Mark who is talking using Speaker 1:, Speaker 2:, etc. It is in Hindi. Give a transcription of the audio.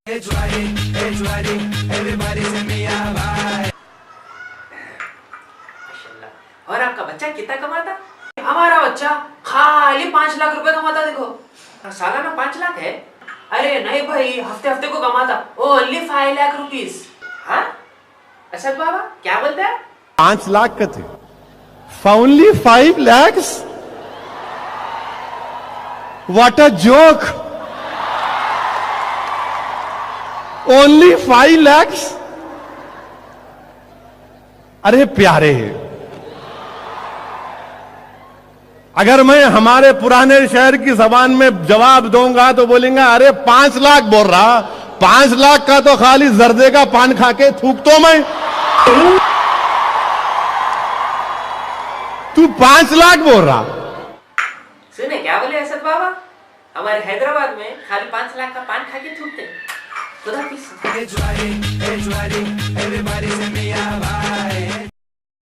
Speaker 1: और आपका बच्चा कितना कमाता? हमारा बच्चा खाली 5 लाख रुपए कमाता। देखो सालाना 5 लाख है। अरे नहीं भाई, हफ्ते हफ्ते को कमाता। Only 5 lakh rupees. हाँ असद बाबा क्या बोलते हैं?
Speaker 2: 5 लाख का थे, only 5 lakhs? What a joke! Only 5 lakhs? अरे प्यारे, अगर मैं हमारे पुराने शहर की जबान में जवाब दूंगा तो बोलेंगे अरे 5 लाख बोल रहा, 5 लाख का तो खाली जर्दे का पान खा के थूक तो मैं, तू 5 लाख बोल रहा।
Speaker 1: सुने क्या बोले असद बाबा? हमारे हैदराबाद में खाली 5 लाख का पान खा के थूकते। खुदा